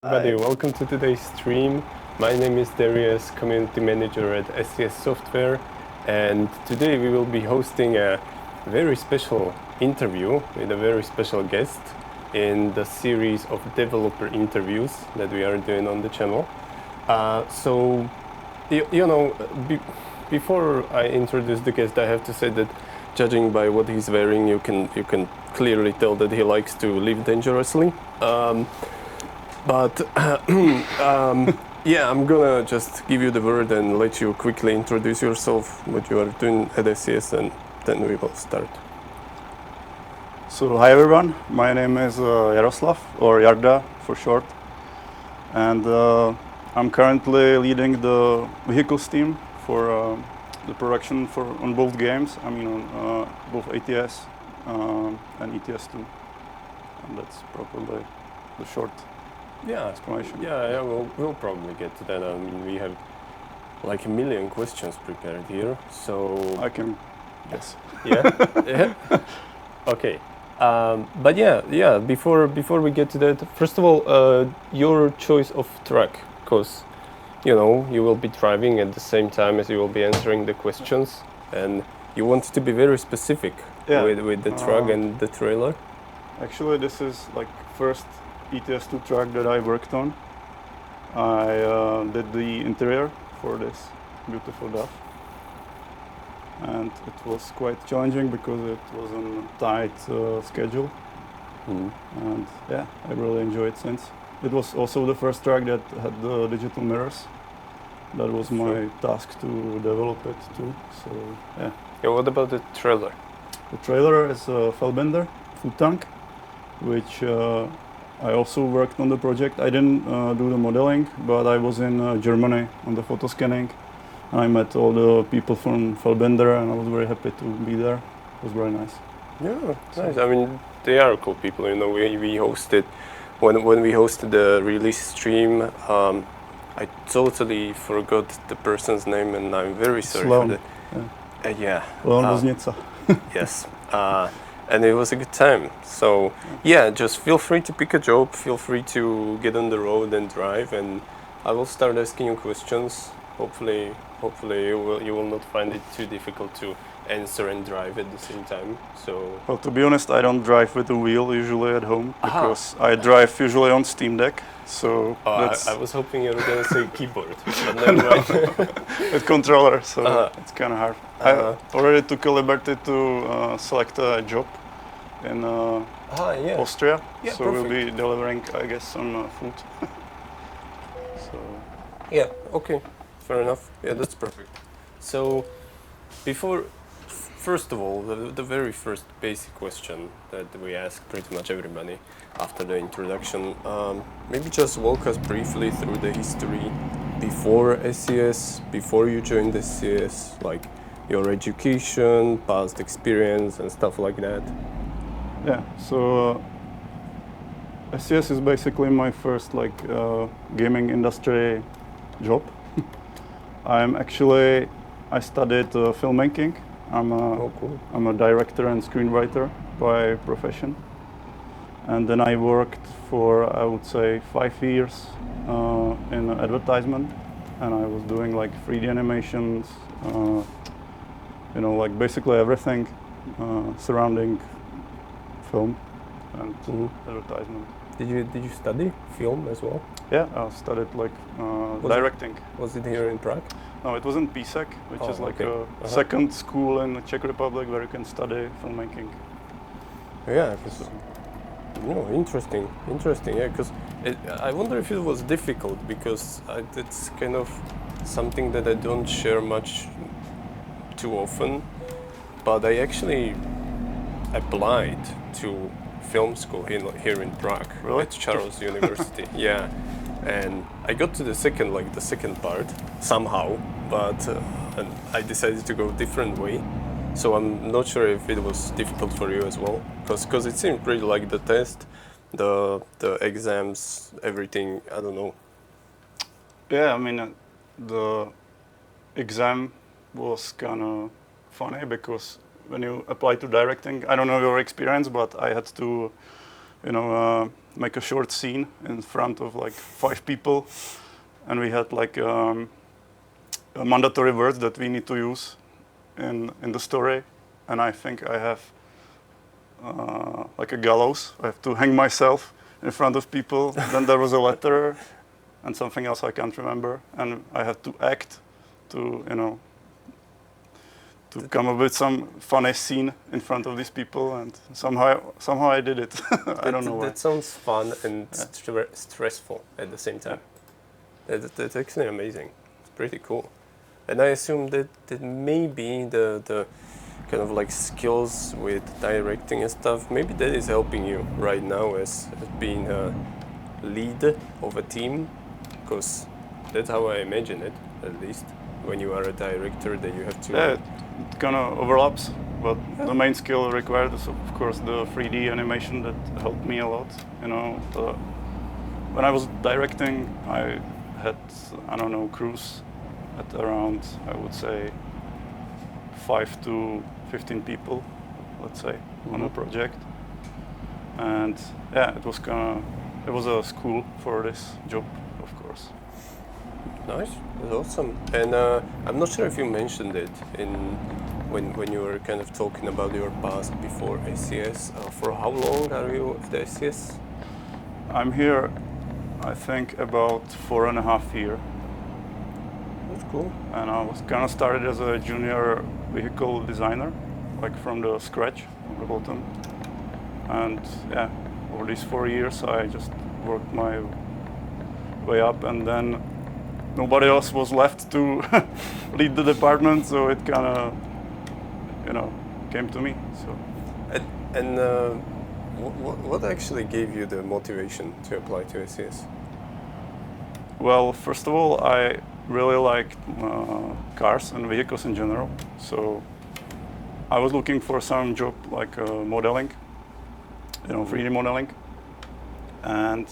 Everybody, welcome to today's stream. My name is Darius, Community Manager at SCS Software, and today we will be hosting a very special interview with a very special guest in the series of developer interviews that we are doing on the channel. Before I introduce the guest, I have to say that judging by what he's wearing, you can clearly tell that he likes to live dangerously. Yeah, I'm gonna just give you the word and let you quickly introduce yourself, what you are doing at SCS, and then we will start. So hi everyone, my name is Jaroslav, or Jarda for short, and I'm currently leading the vehicles team for the production on both games. I mean on both ATS and ETS2, and that's probably the short explanation. Yeah, we'll probably get to that. I mean, we have like a million questions prepared here, so I can guess. Yeah. Okay. But yeah. Before we get to that, first of all, your choice of track, because you will be driving at the same time as you will be answering the questions, and you want to be very specific with the track and the trailer. Actually, this is like first ETS2 track that I worked on. I did the interior for this beautiful DAF, and it was quite challenging because it was on a tight schedule. And yeah, I really enjoyed it since. It was also the first track that had the digital mirrors. That was my task to develop it too. So yeah. What about the trailer? The trailer is a Fellbender full tank, which I also worked on the project. I didn't do the modeling, but I was in Germany on the photo scanning, and I met all the people from Fellbender, and I was very happy to be there. It was very nice. Yeah, nice. I mean, they are cool people. We hosted when we hosted the release stream. I totally forgot the person's name, and I'm very sorry for that. Voznica. Yes. And it was a good time. So yeah, just feel free to pick a job, feel free to get on the road and drive, and I will start asking you questions. Hopefully you will not find it too difficult to answer and drive at the same time. So well, to be honest, I don't drive with a wheel usually at home because I drive usually on Steam Deck. So I was hoping you were gonna say keyboard, but never mind. With controller, so it's kind of hard. I already took a liberty to select a job in Austria, so perfect. we'll be delivering, I guess, some food. So yeah, okay, fair enough. Yeah, that's perfect. So first of all, the very first basic question that we ask pretty much everybody after the introduction, maybe just walk us briefly through the history before SCS, before you joined SCS, like your education, past experience, and stuff like that. yeah, so SCS is basically my first gaming industry job. I studied filmmaking. I'm a director and screenwriter by profession, and then I worked for, I would say, 5 years in advertisement, and I was doing like 3D animations, basically everything surrounding film and advertisement. Did you study film as well? Yeah, I studied directing. Was it here in Prague? No, it was in PSEC, which is a second school in the Czech Republic where you can study filmmaking. Yeah, interesting. Yeah, because I wonder if it was difficult because it's kind of something that I don't share much too often, but I actually applied to film school here in Prague, really? At Charles University. Yeah, and I got to the second part somehow, but and I decided to go a different way. So I'm not sure if it was difficult for you as well, because it seemed pretty like the test, the exams, everything. I don't know. Yeah, I mean the exam was kind of funny because when you apply to directing, I don't know your experience, but I had to make a short scene in front of like 5 people, and we had like mandatory words that we need to use in the story, and I think I have like a gallows. I have to hang myself in front of people. Then there was a letter and something else I can't remember, and I had to act to come up with some funny scene in front of these people, and somehow I did it. I don't know why. That sounds fun and stressful at the same time. That's actually amazing. It's pretty cool. And I assume that maybe the kind of like skills with directing and stuff, maybe that is helping you right now as being a lead of a team, because that's how I imagine it, at least, when you are a director, that you have to... Yeah, it kind of overlaps, but the main skill required is, of course, the 3D animation that helped me a lot. When I was directing, I had, crews at around, I would say, 5 to 15 people, let's say, on a project. And yeah, it was a school for this job, of course. Nice, that's awesome. And I'm not sure if you mentioned it when you were kind of talking about your past before SCS. For how long are you at the SCS? I'm here, I think, about 4.5 years. That's cool. And I was kind of started as a junior vehicle designer, like from the scratch, from the bottom. And yeah, over these 4 years, I just worked my way up, and then nobody else was left to lead the department, so it kind of, came to me. So. And what actually gave you the motivation to apply to SCS? Well, first of all, I really liked cars and vehicles in general. So I was looking for some job like modeling, 3D modeling. And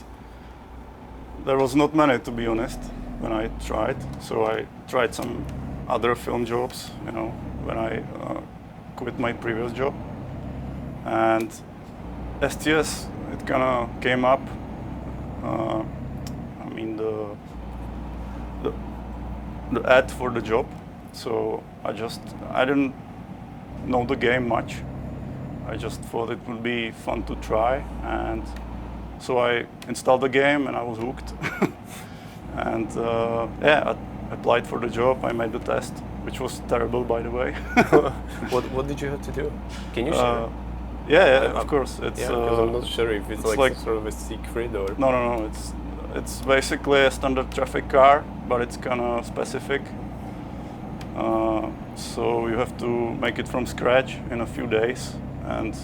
there was not many, to be honest, when I tried. So I tried some other film jobs, when I quit my previous job. And STS, it kind of came up. The ad for the job. So I didn't know the game much. I just thought it would be fun to try, and so I installed the game and I was hooked. And I applied for the job. I made the test, which was terrible, by the way. What did you have to do? Can you share? Yeah, of course. It's because I'm not sure if it's like sort of a secret or... No. It's basically a standard traffic car, but it's kind of specific. So you have to make it from scratch in a few days, and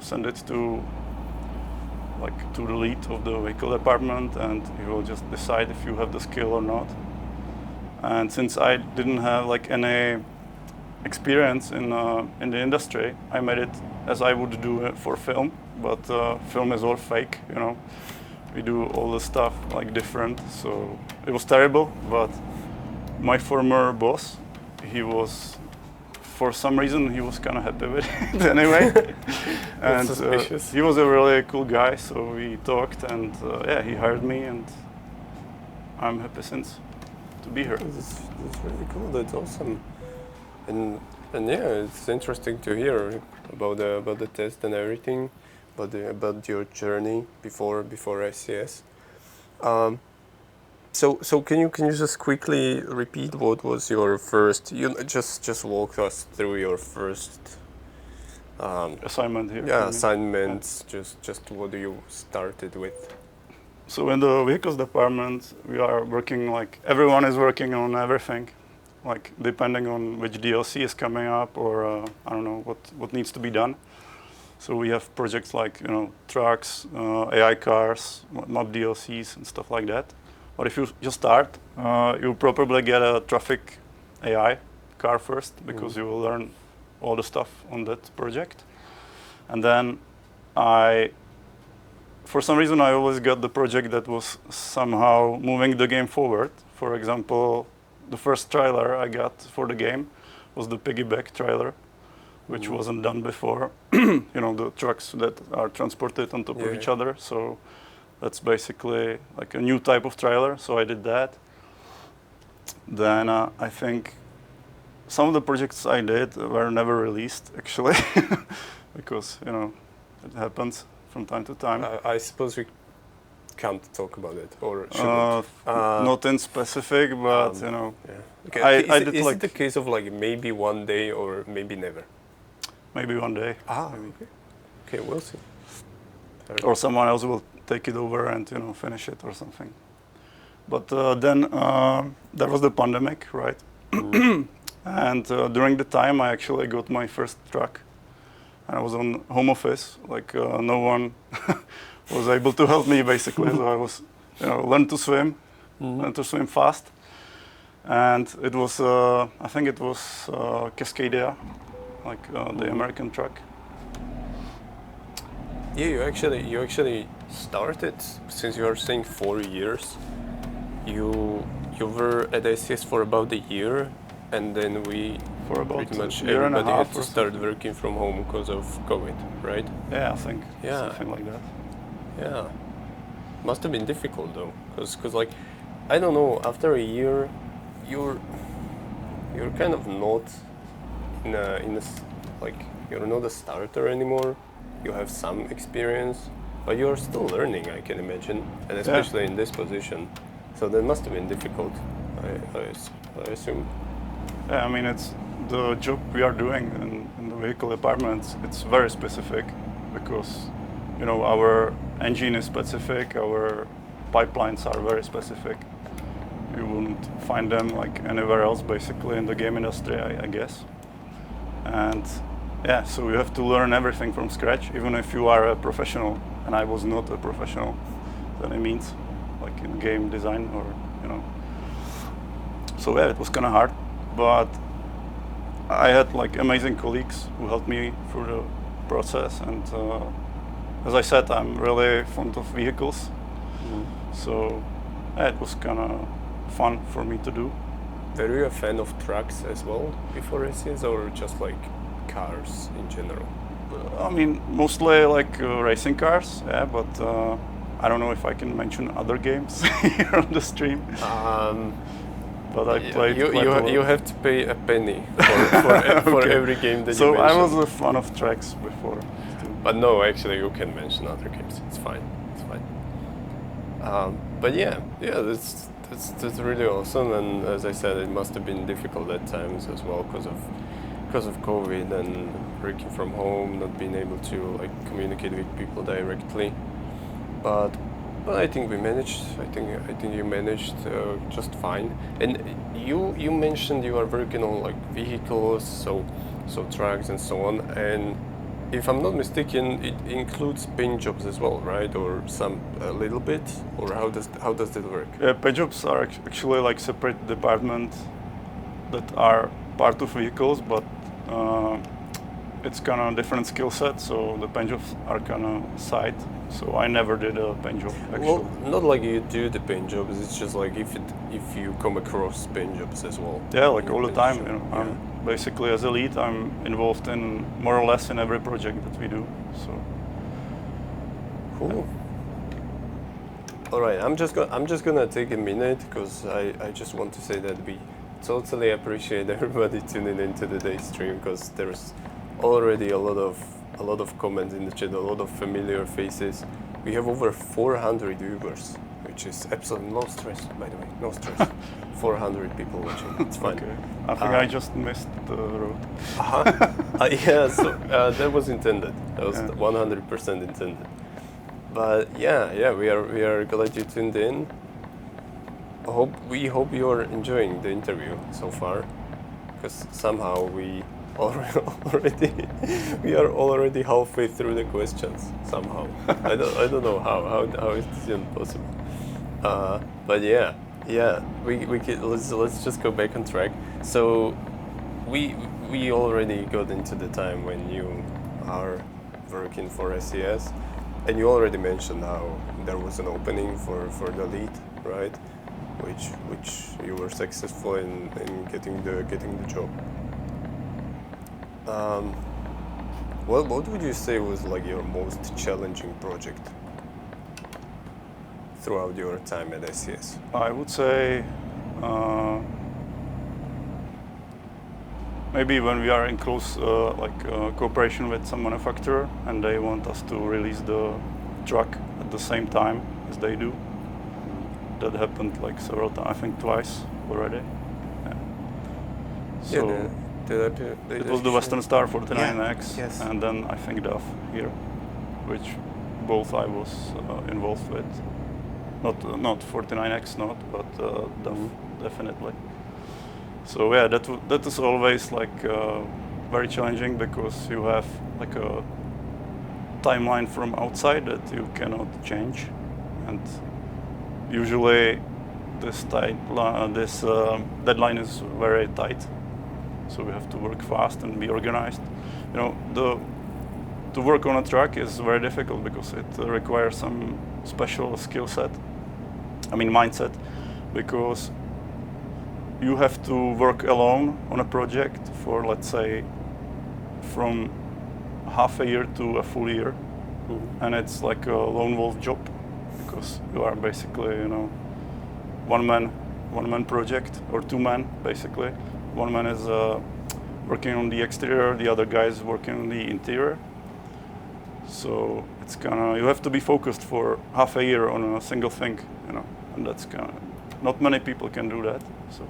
send it to the lead of the vehicle department, and he will just decide if you have the skill or not. And since I didn't have any experience in the industry, I made it as I would do it for film, but film is all fake, We do all the stuff different, so it was terrible. But my former boss, for some reason, he was kind of happy with it anyway. And he was a really cool guy, so we talked, and he hired me, and I'm happy since to be here. That's really cool. That's awesome. And yeah, it's interesting to hear about the test and everything. About your journey before SCS. So can you just quickly repeat what was your first? Just walk us through your first assignment here. Yeah, assignments. Yeah. Just what you started with. So in the vehicles department, we are working everyone is working on everything, depending on which DLC is coming up, or I don't know what needs to be done. So we have projects like trucks, AI cars, map DLCs, and stuff like that. But if you just start, you'll probably get a traffic AI car first, because you will learn all the stuff on that project. And then for some reason, I always got the project that was somehow moving the game forward. For example, the first trailer I got for the game was the piggyback trailer. which wasn't done before. You know, the trucks that are transported on top of each other. So that's basically like a new type of trailer. So I did that. Then I think some of the projects I did were never released, actually, because, you know, it happens from time to time. I suppose we can't talk about it, or shouldn't? Not in specific, but, you know. Yeah. Okay. Is like it the case of like maybe one day or maybe never? maybe one day. Maybe. Okay, we'll see. Or someone else will take it over and, you know, finish it or something. But then there was the pandemic, right? And during the time, I actually got my first truck. And I was on home office, like no one was able to help me, basically. So I was, you know, learn to swim fast. And it was, I think it was Cascadia, like the American truck. Yeah, you actually started, since you are saying 4 years. You were at SCS for about a year, and then for about pretty much a year and a everybody half had to start working from home because of COVID, right? Yeah, I think something like that. Yeah, must have been difficult though, because like, I don't know, after a year, you're kind of not like, you're not a starter anymore. You have some experience, but you're still learning, I can imagine, and especially in this position. So that must have been difficult, I assume. Yeah, I mean, it's the job we are doing in the vehicle department. It's very specific because, you know, our engine is specific, our pipelines are very specific. You wouldn't find them like anywhere else, basically, in the game industry, I guess. And yeah, so you have to learn everything from scratch, even if you are a professional. And I was not a professional, by any means, like in game design or, you know. So yeah, it was kind of hard, but I had like amazing colleagues who helped me through the process. And as I said, I'm really fond of vehicles. So yeah, it was kind of fun for me to do. Were you a fan of trucks as well before SCS, or just like cars in general? I mean, mostly like racing cars, yeah, but I don't know if I can mention other games here on the stream. But I played quite a lot. You have to pay a penny for every game that you mention. So I was a fan of tracks before. But no, actually, you can mention other games. It's fine. It's fine. But yeah, that's really awesome. And as I said, it must have been difficult at times as well because of COVID and working from home, not being able to like communicate with people directly. But I think we managed. I think you managed just fine. And you mentioned you are working on like vehicles, so trucks and so on. And if I'm not mistaken, it includes paint jobs as well, right? Or a little bit, or how does that work? Yeah, paint jobs are actually like separate departments that are part of vehicles, but it's kind of different skill set. So the paint jobs are kind of side. So I never did a paint job actually. Well, not like you do the paint jobs. It's just like if you come across paint jobs as well. Yeah, like all the time. You know, I'm basically as a lead, I'm involved in more or less in every project that we do. So cool. All right, I'm just gonna take a minute because I just want to say that we totally appreciate everybody tuning into today's stream, because there's already a lot of comments in the chat, a lot of familiar faces. We have over 400 viewers, which is absolutely no stress, by the way, no stress. 400 people watching, it's fine. Okay. I think I just missed the road. Yeah, so that was intended. That was 100% intended. But yeah, we are glad you tuned in. We hope you are enjoying the interview so far, because somehow we are already halfway through the questions somehow. I don't know how is this even possible. But yeah, let's just go back on track. So we already got into the time when you are working for SCS, and you already mentioned how there was an opening for the lead, right? Which you were successful in getting the job. What would you say was like your most challenging project throughout your time at SCS? I would say maybe when we are in close cooperation with some manufacturer and they want us to release the truck at the same time as they do. That happened like several times, I think twice already. Yeah. So it was the Western Star 49X, yes. and then I think DAF here, which both I was involved with. Not 49X, but DAF definitely. So yeah, that is always like very challenging because you have like a timeline from outside that you cannot change, and usually this deadline is very tight. So we have to work fast and be organized. You know, to work on a truck is very difficult because it requires some special skill set. I mean mindset, because you have to work alone on a project for, let's say, from half a year to a full year, and it's like a lone wolf job because you are basically, you know, one man project, or two man basically. One man is working on the exterior, the other guy is working on the interior. So it's you have to be focused for half a year on a single thing, you know, and that's not many people can do that. So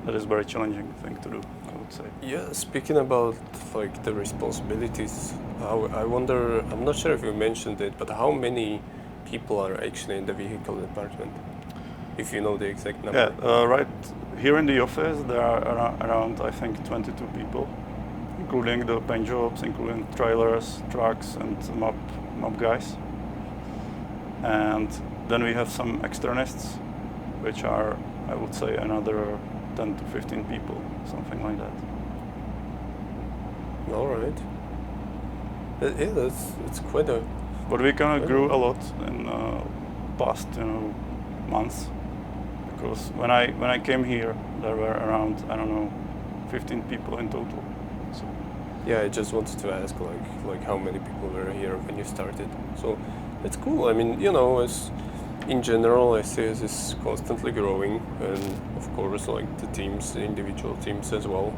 that is a very challenging thing to do, I would say. Yeah, speaking about like the responsibilities, I wonder, I'm not sure if you mentioned it, but how many people are actually in the vehicle department, if you know the exact number? Yeah, right here in the office there are around, I think, 22 people, including the paint jobs, including trailers, trucks, and mop guys. And then we have some externists, which are, I would say, another 10 to 15 people, something like that. All right. Yeah, it's quite a... But we kind of grew a lot in past, you know, months, because when I came here, there were around, I don't know, 15 people in total. So. Yeah, I just wanted to ask like how many people were here when you started. So it's cool. I mean, you know, as in general, SCS is constantly growing, and of course, like the teams, the individual teams as well,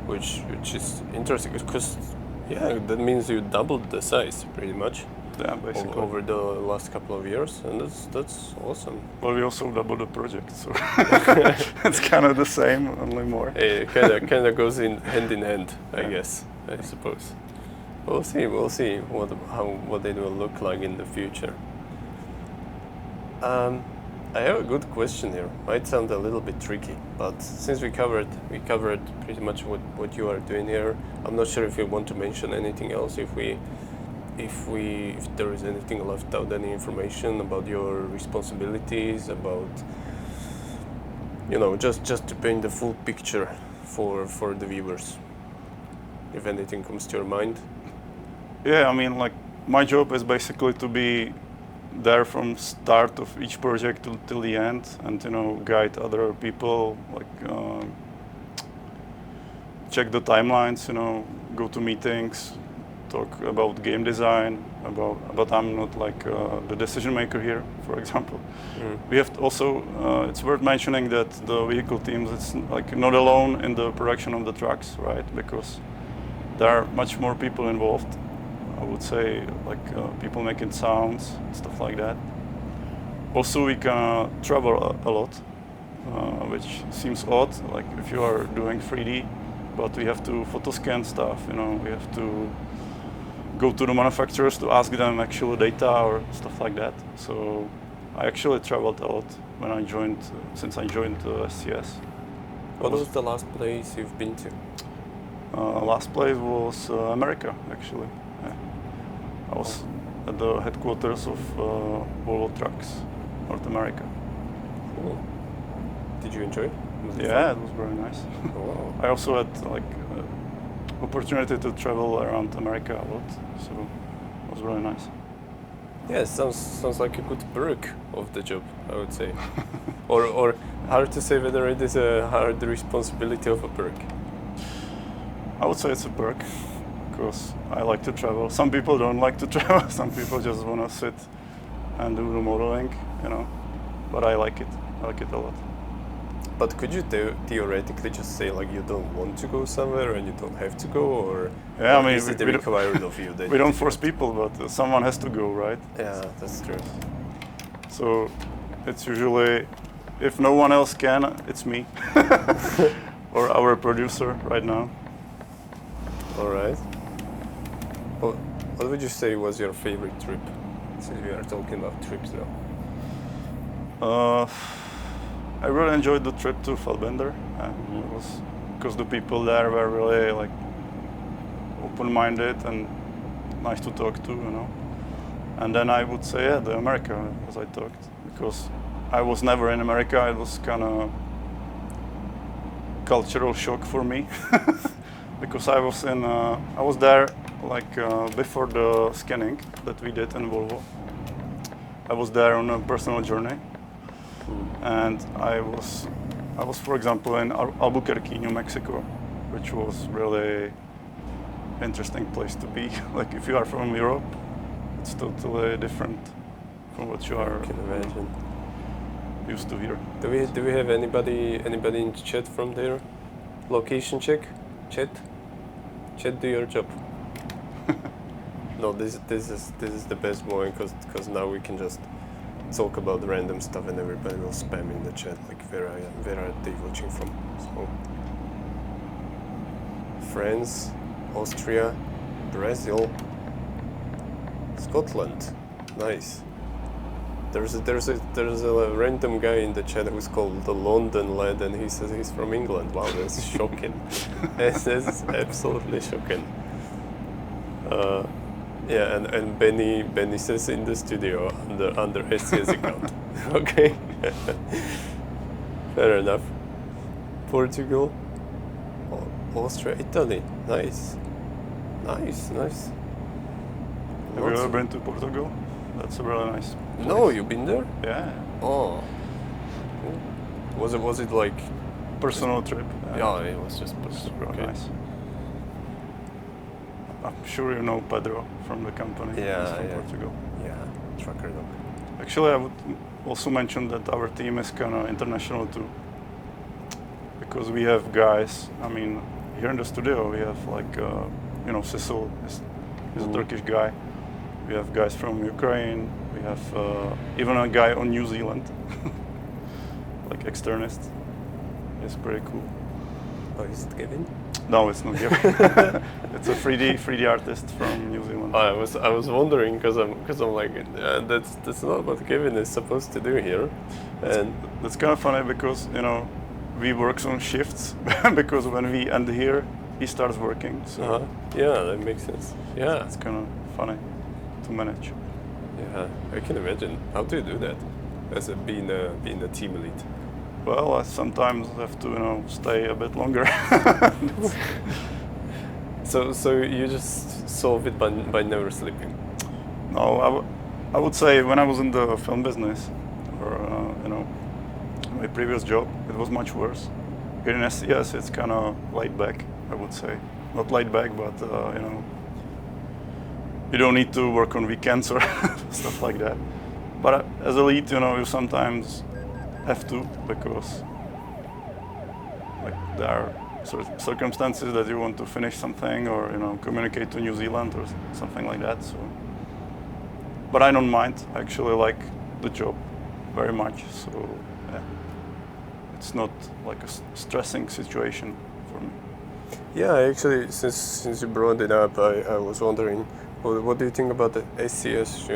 which is interesting because yeah, that means you doubled the size pretty much. Yeah, basically. Over the last couple of years, and that's awesome. Well, we also doubled the project, so it's kind of the same, only more. It kind of goes in hand, I guess, I suppose. We'll see what it will look like in the future. I have a good question here. Might sound a little bit tricky, but since we covered pretty much what you are doing here, I'm not sure if you want to mention anything else. If there is anything left out, any information about your responsibilities, about, you know, just to paint the full picture for the viewers, if anything comes to your mind. Yeah, I mean, like, my job is basically to be there from start of each project till the end, and, you know, guide other people, like check the timelines, you know, go to meetings, talk about game design, but I'm not like the decision maker here, for example. We have to also, it's worth mentioning that the vehicle teams, it's like not alone in the production of the trucks, right? Because there are much more people involved. I would say, like people making sounds, stuff like that. Also, we can travel a lot, which seems odd, like if you are doing 3D, but we have to photo scan stuff, you know, we have to go to the manufacturers to ask them actual data or stuff like that. So I actually traveled a lot when I joined, since I joined SCS. What was the last place you've been to? Last place was America, actually. Yeah. I was at the headquarters of Volvo Trucks, North America. Cool. Did you enjoy it? Yeah, it was very nice. Wow. I also had like opportunity to travel around America a lot, so it was really nice. Yeah, it sounds like a good perk of the job, I would say. or hard to say whether it is a hard responsibility of a perk. I would say it's a perk, because I like to travel. Some people don't like to travel. Some people just want to sit and do the modeling, you know. But I like it. I like it a lot. But could you theoretically just say like you don't want to go somewhere and you don't have to go, or Yeah, I mean, is it required of you? That we don't force people, but someone has to go, right? Yeah, that's true. So it's usually, if no one else can, it's me or our producer right now. All right. Well, what would you say was your favorite trip? Since we are talking about trips now. I really enjoyed the trip to Fellbender. It was because the people there were really like open-minded and nice to talk to, you know. And then I would say, yeah, the America, as I talked, because I was never in America. It was kind of cultural shock for me because I was there like before the scanning that we did in Volvo. I was there on a personal journey, and I was, for example, in Albuquerque, New Mexico, which was really interesting place to be. Like if you are from Europe, it's totally different from what you are. I can imagine. Used to here. Do we have anybody in chat from there? Location check, chat, do your job. No, this is the best moment because now we can just talk about random stuff and everybody will spam in the chat like where are they watching from? So France, Austria, Brazil, Scotland, nice. There's a random guy in the chat who's called the London lad, and he says he's from England. Wow, that's shocking. That's absolutely shocking. Yeah, and Benny says in the studio under SCS account. Okay, fair enough. Portugal, Austria, Italy, nice. Have you ever been to Portugal? That's a really nice place. No, you've been there? Yeah. Oh. Was it like Personal trip. Yeah, it was just It's really okay. nice. I'm sure you know Pedro from the company. Yeah, He's from yeah. Portugal. Yeah, trucker dog. Actually, I would also mention that our team is kind of international too, because we have guys. I mean, here in the studio we have like Cecil is a Turkish guy. We have guys from Ukraine. We have even a guy on New Zealand, like externist. It's pretty cool. Oh, is it Kevin? No, it's not Gavin. It's a 3D artist from New Zealand. I was wondering because I'm like that's not what Kevin is supposed to do here, and That's kind of funny because we work on shifts because when we end here, he starts working. So yeah, that makes sense. Yeah, it's kind of funny to manage. yeah, I can imagine. How do you do that as being a team lead? Well, I sometimes have to stay a bit longer. So you just solve it by never sleeping? No, I would say when I was in the film business, or my previous job, it was much worse. Here in SCS, it's kind of laid back, I would say. Not laid back, but you don't need to work on weekends or stuff like that. But as a lead, you sometimes have to, because there are circumstances that you want to finish something or communicate to New Zealand or something like that. So, but I don't mind. I actually like the job very much. So yeah, it's not like a stressing situation for me. Yeah, actually, since you brought it up, I was wondering, what do you think about the SCS?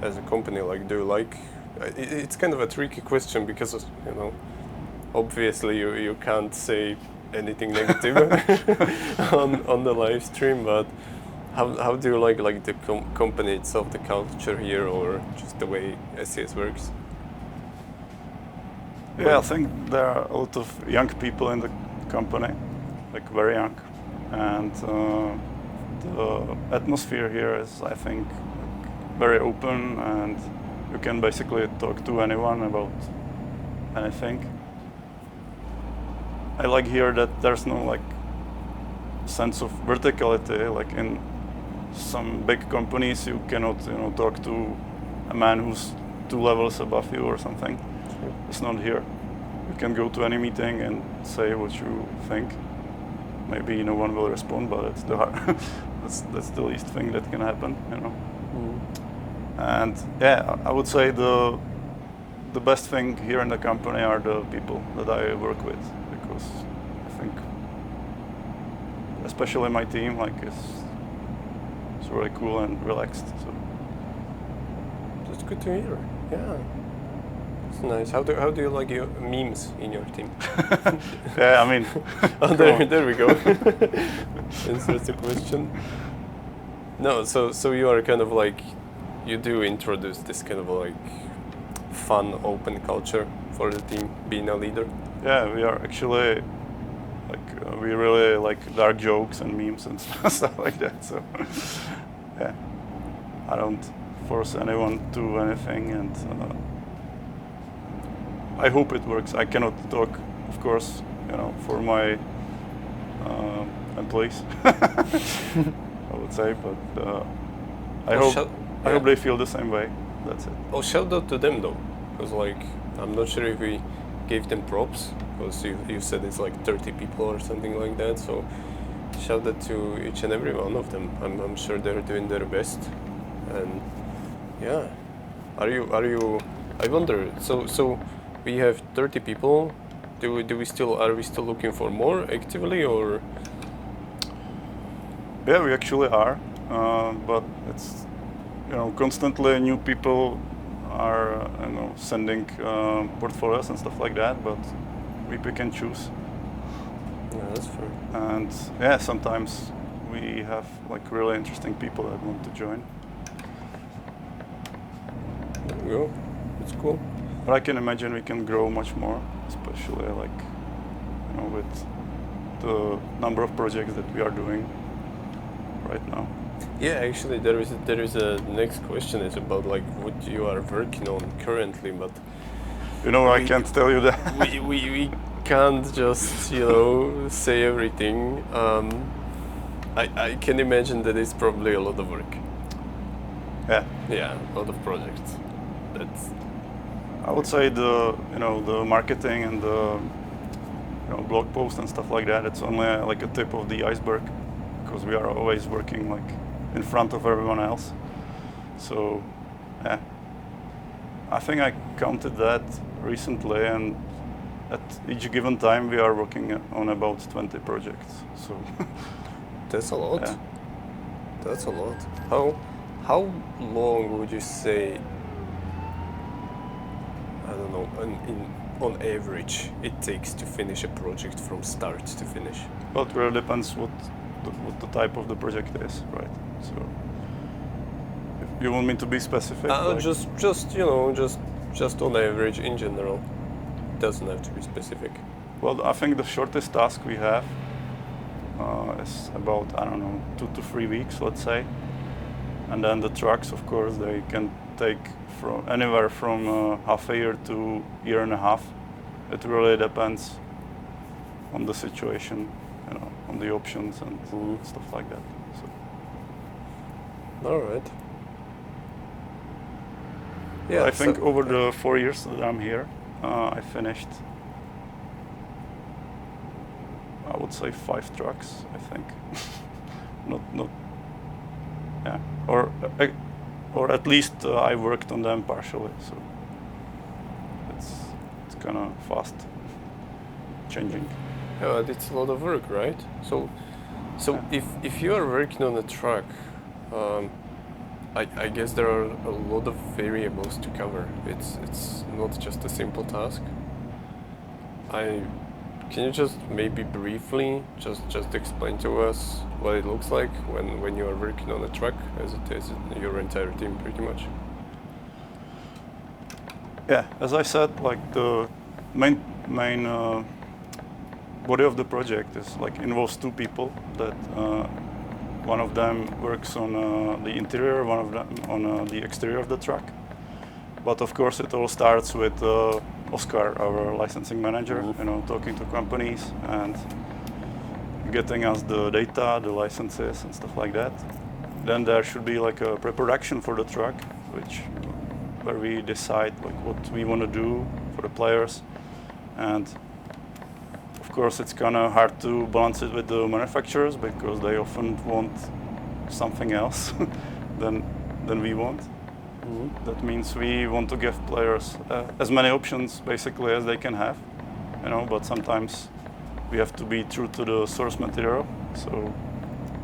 As a company, like, do you like? It's kind of a tricky question because obviously you can't say anything negative on the live stream. But how do you like the company itself, the culture here, or just the way SCS works? Yeah, I think there are a lot of young people in the company, like very young, and the atmosphere here is, I think, very open, and you can basically talk to anyone about anything. I like here that there's no sense of verticality. Like in some big companies, you cannot talk to a man who's 2 levels above you or something. Sure. It's not here. You can go to any meeting and say what you think. Maybe no one will respond, but it's that's the least thing that can happen, And yeah, I would say the best thing here in the company are the people that I work with, because I think, especially my team, like it's really cool and relaxed. So That's good to hear. Yeah. It's nice. How do you like your memes in your team? yeah, I mean, Oh, there we go. Answers the question. No, so you are kind of like, you do introduce this kind of like fun, open culture for the team, being a leader. Yeah, we are actually like we really like dark jokes and memes and stuff like that. So yeah, I don't force anyone to do anything, and I hope it works. I cannot talk, of course, for my employees. I would say, but I hope they feel the same way. That's it. Oh, shout out to them though, because like I'm not sure if we gave them props, because you said it's like 30 people or something like that. So shout out to each and every one of them. I'm sure they're doing their best, and yeah. Are you? I wonder. So we have 30 people. Are we still looking for more actively, or? Yeah, we actually are, but it's constantly new people are sending portfolios and stuff like that, but we pick and choose. Yeah, that's fair. And yeah, sometimes we have like really interesting people that want to join. There we go. It's cool. But I can imagine we can grow much more, especially like with the number of projects that we are doing right now. Yeah, actually, there is a next question. It's about like what you are working on currently, but I can't tell you that. we can't just say everything. I can imagine that it's probably a lot of work. Yeah. Yeah, a lot of projects. That's. I would say the marketing and the blog post and stuff like that. It's only like a tip of the iceberg, because we are always working like in front of everyone else. So yeah, I think I counted that recently, and at each given time we are working on about 20 projects. So that's a lot. Yeah. That's a lot. How long would you say? I don't know. On average, it takes to finish a project from start to finish? Well, it really depends what the type of the project is, right? So, if you want me to be specific? Just on average in general. Doesn't have to be specific. Well, I think the shortest task we have is about 2 to 3 weeks, let's say. And then the trucks, of course, they can take from anywhere from half a year to year and a half. It really depends on the situation, on the options and stuff like that. So. All right. Yeah, I think over the 4 years that I'm here, I finished, I would say 5 trucks, I think. not, yeah, or at least I worked on them partially, so it's kind of fast changing. Yeah, it's a lot of work, right? So if you are working on a truck, I guess there are a lot of variables to cover. It's not just a simple task. Can you just maybe briefly just explain to us what it looks like when you are working on a truck, as it is your entire team pretty much? Yeah, as I said, like the main body of the project is involves 2 people. That one of them works on the interior, one of them on the exterior of the truck. But of course, it all starts with Oscar, our licensing manager, talking to companies and getting us the data, the licenses and stuff like that. Then there should be like a pre-production for the truck, where we decide like what we want to do for the players, and of course it's kind of hard to balance it with the manufacturers because they often want something else than we want. Mm-hmm. That means we want to give players as many options basically as they can have, but sometimes we have to be true to the source material, so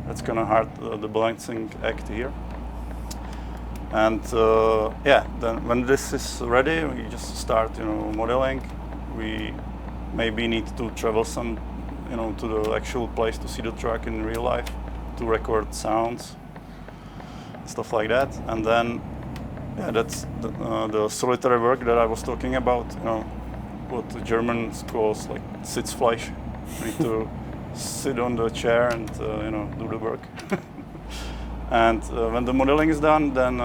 that's kind of hard, the balancing act here. And then when this is ready, we just start, modeling. We maybe need to travel some, to the actual place to see the truck in real life, to record sounds, stuff like that. And then, that's the solitary work that I was talking about. What the Germans calls like Sitzfleisch. You need to sit on the chair and do the work. And when the modeling is done, then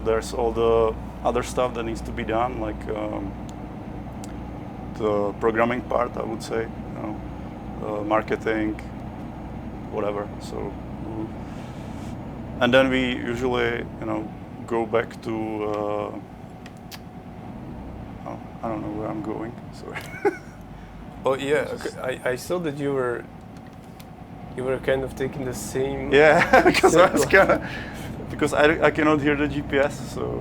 there's all the other stuff that needs to be done, like the programming part, I would say, marketing, whatever. So, and then we usually, go back to. I don't know where I'm going. Sorry. Oh yeah, okay. I saw that you were kind of taking the same. Yeah, because I was because I cannot hear the GPS, so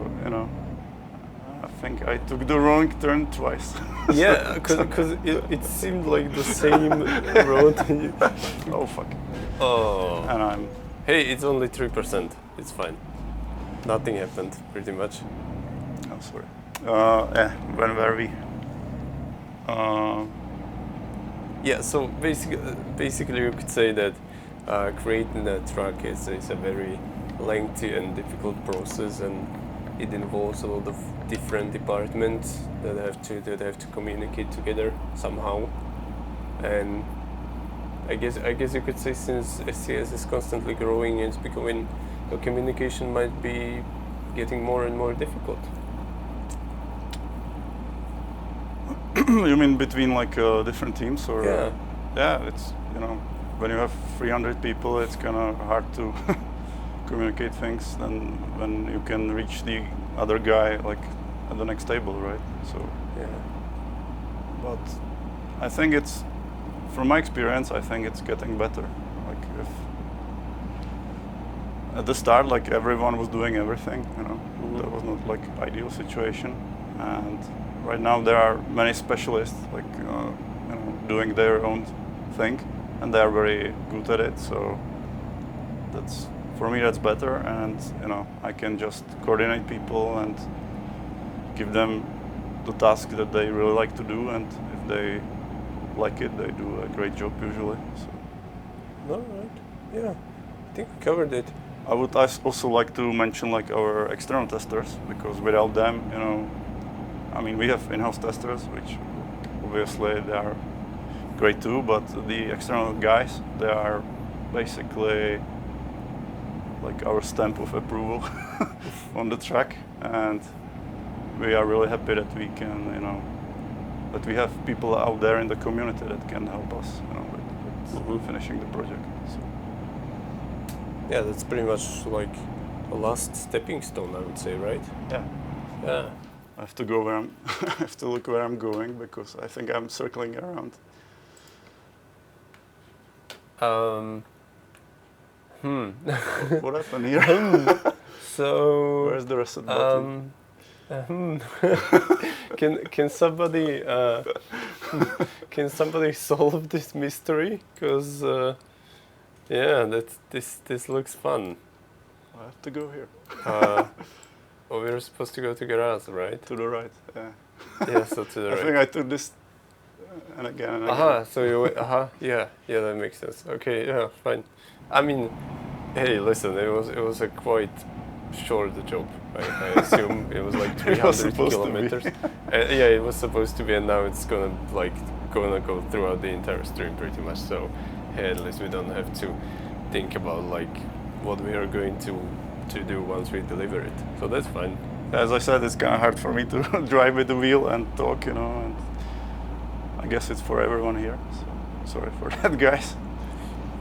I think I took the wrong turn twice. Yeah, because it seemed like the same road. Oh fuck. Oh. And Hey, it's only 3%. It's fine. Nothing happened, pretty much. Oh, sorry. When were we? Yeah, so basically you could say that creating a truck is a very lengthy and difficult process, and it involves a lot of different departments that have to communicate together somehow. And I guess you could say, since SCS is constantly growing, it's becoming, communication might be getting more and more difficult. You mean between like different teams, or? Yeah. Yeah, it's when you have 300 people, it's kind of hard to communicate things than when you can reach the other guy like at the next table, right? So Yeah. but I think it's, from my experience, I think it's getting better. Like if at the start, like everyone was doing everything, that was not like ideal situation, and right now there are many specialists like doing their own thing, and they are very good at it. So that's, for me, that's better, and I can just coordinate people and give them the task that they really like to do, and if they like it, they do a great job usually. So. All right. Yeah, I think we covered it. I would also like to mention like our external testers, because without them, I mean, we have in-house testers, which obviously they are great too, but the external guys, they are basically like our stamp of approval on the track, and we are really happy that we can, that we have people out there in the community that can help us, with finishing the project. So. Yeah, that's pretty much like the last stepping stone, I would say, right? Yeah. Yeah. I have to go where I have to look where I'm going, because I think I'm circling around. What happened here? So. Where's the reset button? Can somebody can somebody solve this mystery? Because this looks fun. I have to go here. Well, we're supposed to go to garage, right? To the right. Yeah. Yeah, so to the right. I think I took this and again and again. So you yeah, that makes sense. Okay, yeah, fine. I mean, hey, listen, it was a quite short job. I assume it was like 300 kilometers. Yeah, it was supposed to be, and now it's gonna go throughout the entire stream pretty much. So, hey, at least we don't have to think about like what we are going to do once we deliver it. So that's fine. As I said, it's kind of hard for me to drive with the wheel and talk, and I guess it's for everyone here. So sorry for that, guys.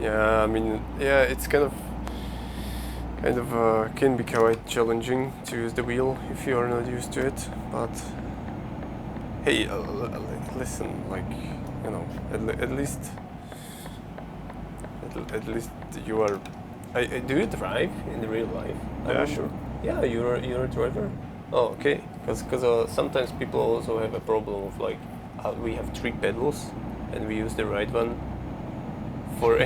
Yeah, I mean, yeah, it's kind of can be quite challenging to use the wheel if you are not used to it. But hey, listen, like, you know, at least you are. Do you drive in real life? Yeah, sure. Yeah, you're a driver. Oh, okay. Because sometimes people also have a problem of like we have 3 pedals and we use the right one for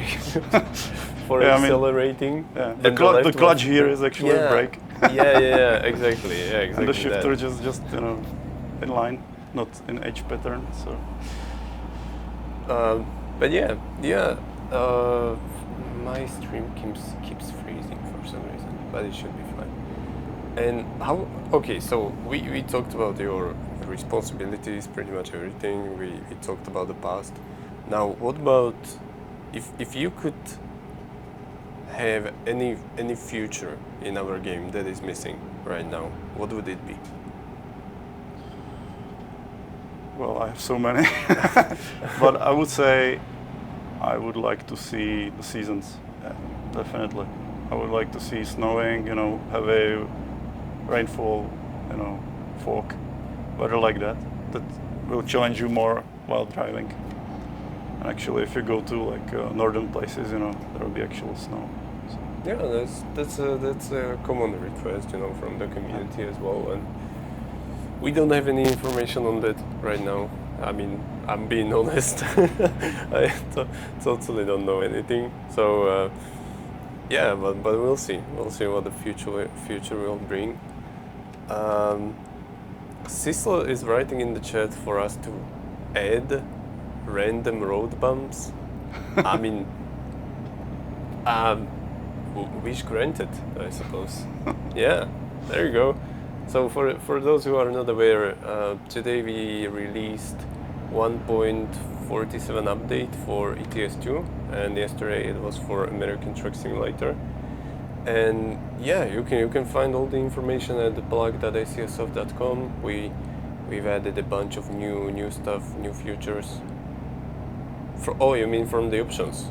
for Yeah, I mean, accelerating. Yeah, and the clutch here is actually a brake. yeah, exactly. Yeah, exactly. And the shifter that. just in line, not in H pattern. So But yeah. My stream keeps freezing for some reason, but it should be fine. And how? Okay, so we talked about your responsibilities, pretty much everything. We talked about the past. Now, what about if you could have any future in our game that is missing right now? What would it be? well, I have so many, but I would say I would like to see the seasons. Yeah, definitely. I would like to see snowing. Have a rainfall. Fog, weather like that. That will challenge you more while driving. And actually, if you go to like northern places, there will be actual snow. So. Yeah, that's a common request, from the community as well, and we don't have any information on that right now. I mean, I'm being honest. I totally don't know anything. So yeah, but we'll see. We'll see what the future will bring. Sislo is writing in the chat for us to add random road bumps. I mean, wish granted, I suppose. Yeah, there you go. So for those who are not aware, today we released 1.47 update for ETS2, and yesterday it was for American Truck Simulator. And yeah, you can find all the information at blog.acssoft.com. We've added a bunch of new stuff, new features. Oh, you mean from the options?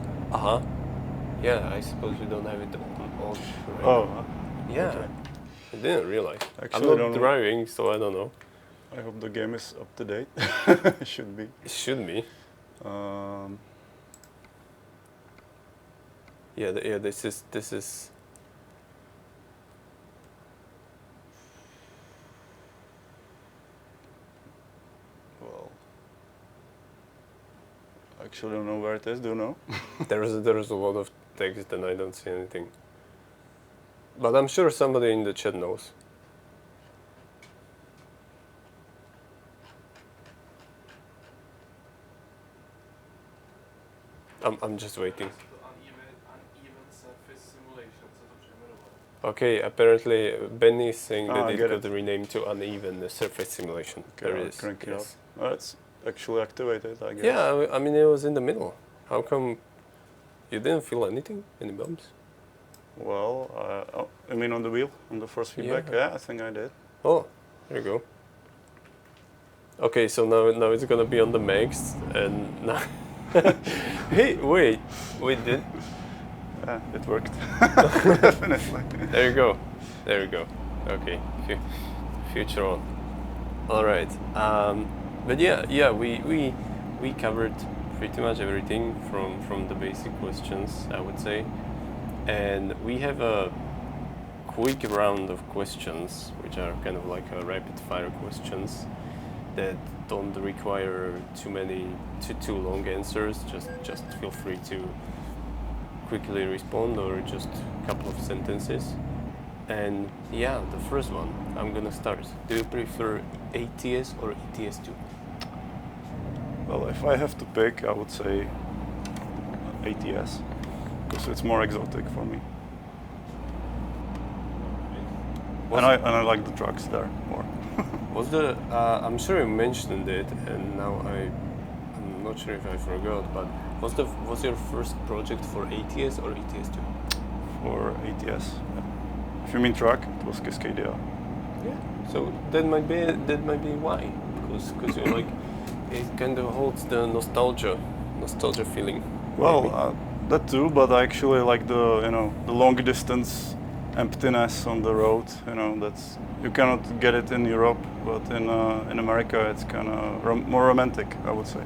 Yeah, I suppose we don't have it all. Right Oh. yeah. Okay. I didn't realize. Actually, I'm not driving, so I don't know. I hope the game is up to date. It should be. It should be. Yeah. This is. Well, I actually don't know where it is. Do you know? there is a lot of text and I don't see anything. But I'm sure somebody in the chat knows. I'm just waiting. Okay, apparently Benny is saying that it got renamed to uneven surface simulation. Okay, there it is. Crank it up. Oh, it's actually activated, I guess. Yeah, I mean it was in the middle. How come you didn't feel anything? Any bumps? Well, I mean on the wheel, on the first feedback? Yeah, I think I did. Oh, there you go. Okay, so now it's gonna be on the max, and now hey, wait, did? Yeah, it worked. Definitely. There you go. Okay, future on. All right. But yeah, we covered pretty much everything from the basic questions, I would say, and we have a quick round of questions, which are kind of like a rapid fire questions that don't require too long answers. Just feel free to quickly respond or just a couple of sentences. And yeah, the first one, I'm gonna start. Do you prefer ATS or ETS2? Well, if I have to pick, I would say ATS, because it's more exotic for me. And I like the trucks there more. I'm sure you mentioned it, and now I'm not sure if I forgot, but was your first project for ATS or ETS2? For ATS. Yeah. If you mean truck, it was Cascadia. Yeah. So that might be why, because you're like, it kind of holds the nostalgia feeling. Well, That too, but I actually like the long distance emptiness on the road. That's you cannot get it in Europe, but in America it's kind of more romantic, I would say.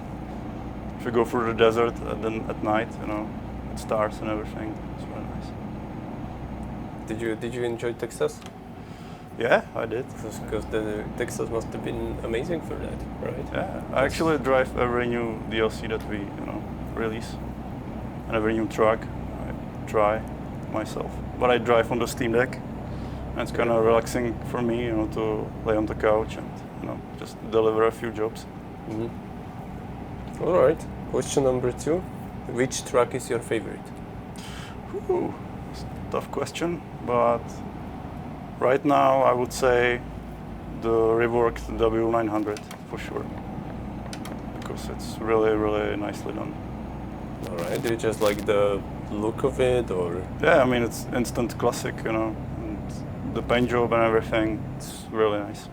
If you go through the desert and then at night, with stars and everything, it's really nice. Did you enjoy Texas? Yeah, I did. Because the Texas must have been amazing for that, right? Yeah, I actually drive every new DLC that we release, and every new truck I try myself. But I drive on the Steam Deck, and it's kind of relaxing for me, to lay on the couch and just deliver a few jobs. Mm-hmm. All right. Question number 2: which truck is your favorite? Ooh, it's a tough question, but right now I would say the reworked W900 for sure, because it's really, really nicely done. All right. Do you just like the look of it, or? Yeah, I mean it's instant classic, and the paint job and everything. It's really nice.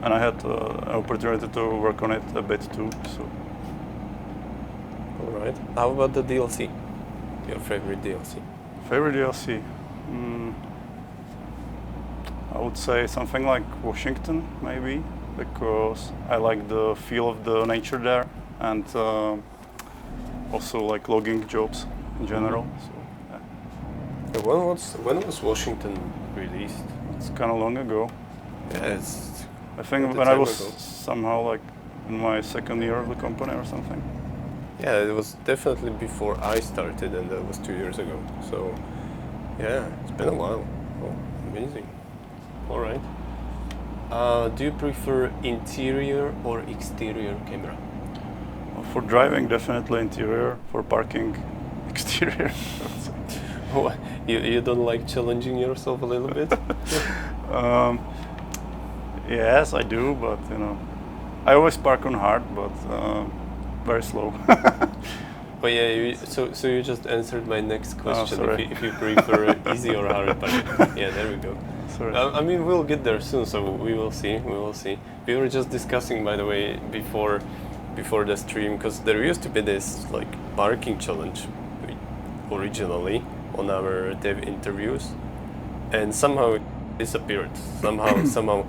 And I had an opportunity to work on it a bit too. So. All right. How about the DLC? Your favorite DLC? Favorite DLC? I would say something like Washington, maybe, because I like the feel of the nature there, and also like logging jobs in general. So, yeah. When was Washington released? It's kind of long ago. Yeah, it's. I think when I was somehow like in my second year of the company or something. Yeah, it was definitely before I started, and that was 2 years ago. So, yeah, it's been a while. Oh, amazing. All right. Do you prefer interior or exterior camera? For driving, definitely interior. For parking, exterior. What? You don't like challenging yourself a little bit? Yes, I do, but I always park on hard, but very slow. Oh yeah, so you just answered my next question. Sorry. If you prefer easy or hard parking. Yeah, there we go. Sorry. I mean, we'll get there soon, so we will see. We will see. We were just discussing, by the way, before the stream, because there used to be this like parking challenge originally on our dev interviews, and somehow it disappeared. Somehow.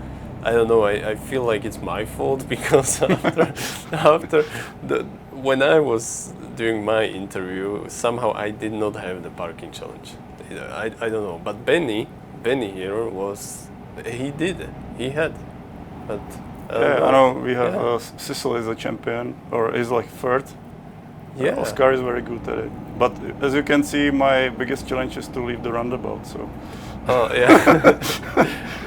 I don't know. I feel like it's my fault because after when I was doing my interview, somehow I did not have the parking challenge. I don't know. But Benny here he had, but I know we have Cecil is a champion, or he's like third. Yeah. Oscar is very good at it. But as you can see, my biggest challenge is to leave the roundabout. So. Oh yeah.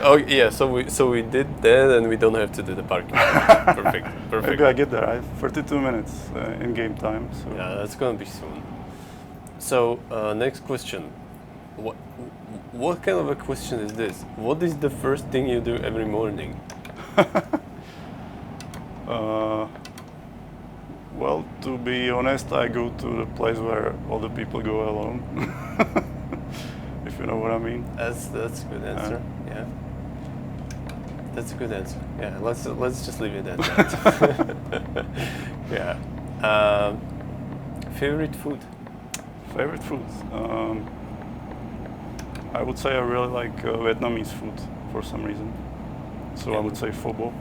Oh yeah. So we did that, and we don't have to do the parking. Perfect. Maybe I get there. I have 32 minutes in game time. So. Yeah, that's gonna be soon. So next question. What kind of a question is this? What is the first thing you do every morning? Well, to be honest, I go to the place where all the people go alone. If you know what I mean. That's a good answer. Yeah. That's a good answer. Yeah. Let's just leave it at that. Yeah. Favorite food. Favorite food. I would say I really like Vietnamese food for some reason. So I would say pho bo.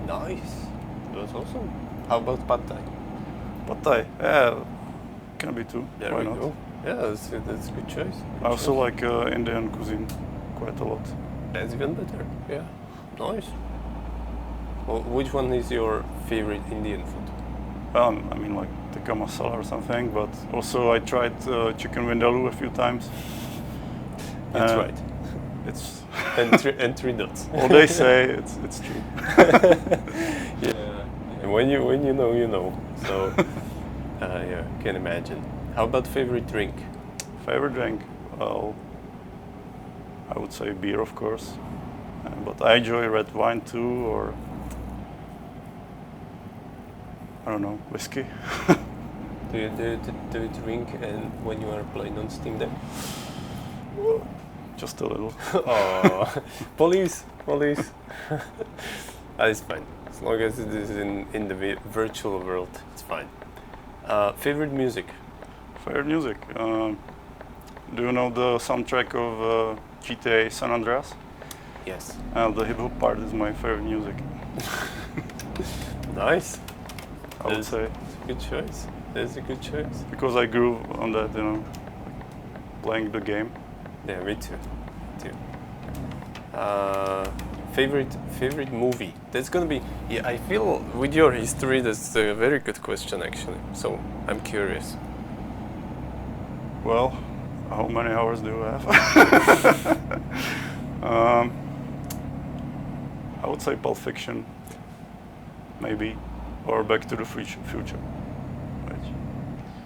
Nice. That's awesome. How about pad thai? Pad thai, yeah, can be too. There Why we not? go. Yeah, that's a good choice. I also like Indian cuisine quite a lot. That's even better. Yeah. Nice. Well, which one is your favorite Indian food? I mean like tikka masala or something, but also I tried chicken vindaloo a few times. You tried. It's and three dots. Well, they say it's true. Yeah. And when you know, you know. So yeah, can imagine. How about favorite drink? Favorite drink? Well, I would say beer, of course. But I enjoy red wine too, or I don't know, whiskey. Do you drink and when you are playing on Steam Deck? Just a little. Oh, police. It's fine. As long as it is in the virtual world, it's fine. Favorite music? Favorite music. Do you know the soundtrack of GTA San Andreas? Yes. The hip hop part is my favorite music. Nice. I would say It's a good choice. That's a good choice. because I grew on that, playing the game. Yeah, me too. Favorite movie? That's gonna be. Yeah, I feel with your history, that's a very good question actually. So I'm curious. Well, how many hours do you have? I would say Pulp Fiction, maybe, or Back to the Future. Right.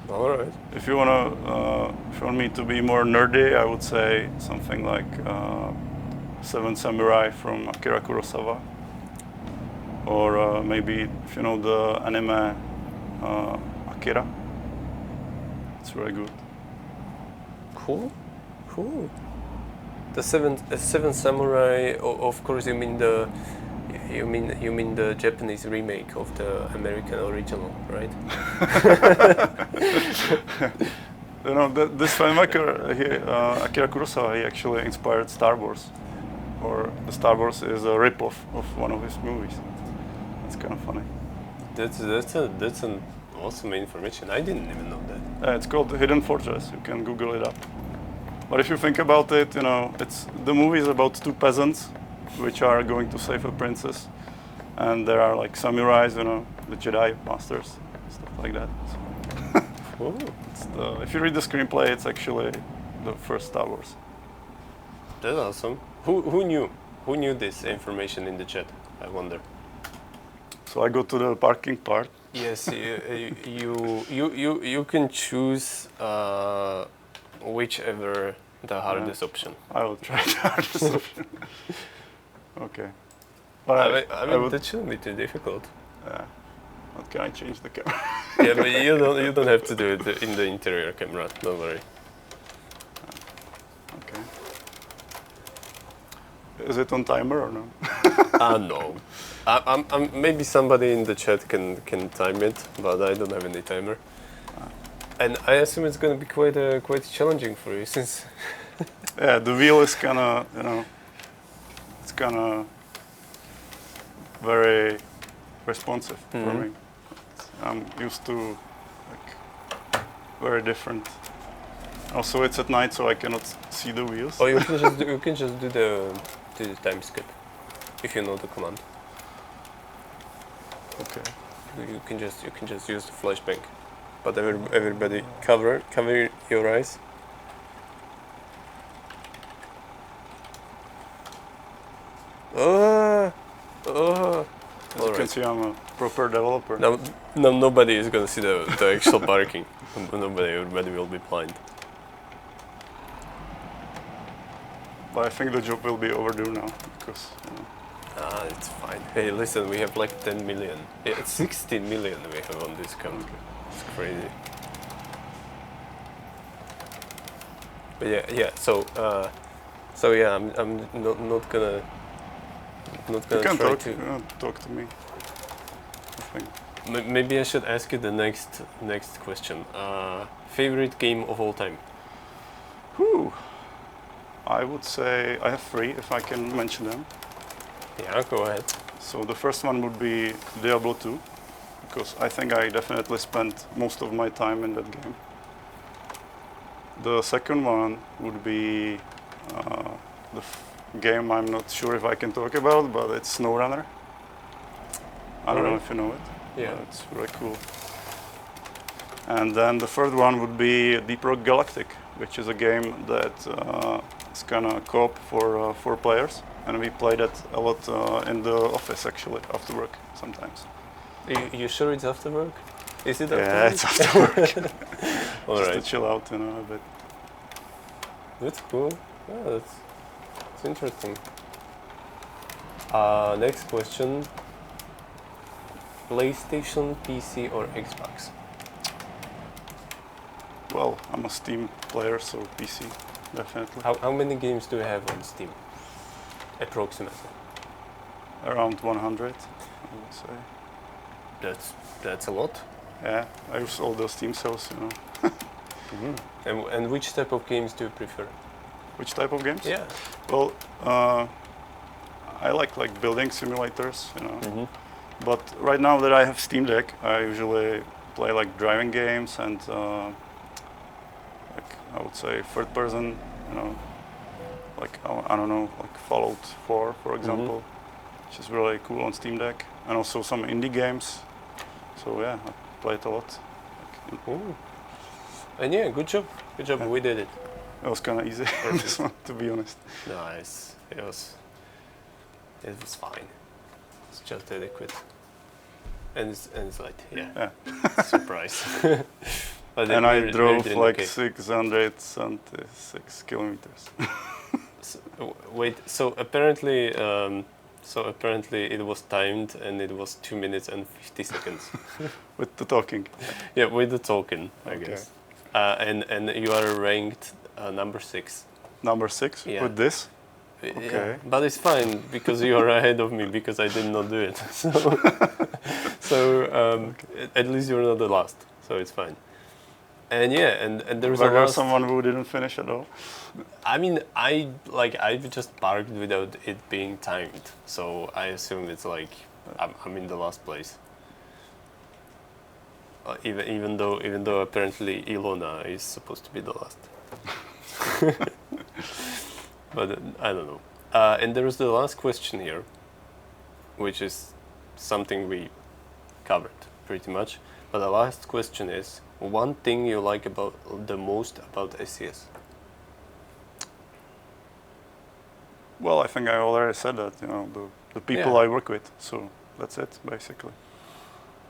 All right. If you want me to be more nerdy, I would say something like Seven Samurai from Akira Kurosawa, or maybe if you know the anime Akira. It's very good. Cool. The seven samurai. Of course, you mean the Japanese remake of the American original, right? This filmmaker, Akira Kurosawa, he actually inspired Star Wars, or the Star Wars is a rip-off of one of his movies. It's kind of funny. That's an awesome information. I didn't even know that. It's called Hidden Fortress. You can Google it up. But if you think about it, the movie is about two peasants, which are going to save a princess, and there are like samurais, the Jedi masters, stuff like that. Cool. If you read the screenplay, it's actually the first Star Wars. That's awesome. Who knew this information in the chat? I wonder. So I go to the parking part. Yes, you can choose whichever the hardest option. I will try the hardest option. Okay. But I mean that shouldn't be too difficult. What can I change the camera? Yeah, but you don't have to do it in the interior camera. Don't worry. Okay. Is it on timer or no? No. I'm maybe somebody in the chat can time it, but I don't have any timer. And I assume it's going to be quite challenging for you since. Yeah, the wheel is kind of it's kind of very responsive for me. I'm used to like very different. Also, it's at night, so I cannot see the wheels. Oh, you can just do the time skip if you know the command. Okay. You can just use the flashbang, but everybody cover your eyes. As you can see, I'm a proper developer. Now nobody is gonna see the actual parking. Everybody will be blind. But I think the job will be overdue now because. It's fine. Hey, listen, we have like 10 million. Yeah, it's 16 million we have on this account. It's crazy. But yeah. So yeah, I'm not gonna You can talk to me. I think. Maybe I should ask you the next question. Favorite game of all time? Whew. I would say I have 3 if I can mention them. Yeah, go ahead. So the first one would be Diablo 2, because I think I definitely spent most of my time in that game. The second one would be game I'm not sure if I can talk about, but it's SnowRunner. I don't know if you know it. Yeah. It's really cool. And then the third one would be Deep Rock Galactic, which is a game that is kind of co-op for 4 players. And we played it a lot in the office, actually, after work sometimes. You sure it's after work? Is it after work? Yeah, it's after work. All Just right. to chill out, a bit. That's cool. Yeah, that's interesting. Next question. PlayStation, PC, or Xbox? Well, I'm a Steam player, so PC, definitely. How many games do you have on Steam? Approximately. Around 100, I would say. That's a lot. Yeah, I use all those Steam sales, And which type of games do you prefer? Which type of games? Yeah. Well, I like building simulators, you know. But right now that I have Steam Deck, I usually play like driving games and like I would say third person, you know, like I don't know, like Fallout 4, for example, which is really cool on Steam Deck, and also some indie games. So yeah, I play it a lot. And yeah, good job. Good job. Yeah. We did it. It was kind of easy, this one, to be honest. Nice. It was fine. It's just adequate. And it's like, yeah. Surprise. But And I we're drove doing like okay. 606 kilometers. Wait, so apparently it was timed and it was 2 minutes and 50 seconds. With the talking. Yeah, with the token, I Okay. guess. And you are ranked number 6. Number 6 Yeah. with this. Yeah, Okay. but it's fine because you are ahead of me because I did not do it. So at least you're not the last, so it's fine. And yeah, and there's Was a there last. someone who didn't finish at all? I mean, I just parked without it being timed, so I assume it's like I'm in the last place. Even though apparently Ilona is supposed to be the last. But I don't know. And there is the last question here, which is something we covered pretty much. But the last question is, one thing you like the most about SCS? Well, I think I already said that, you know, the people Yeah. I work with. So that's it, basically.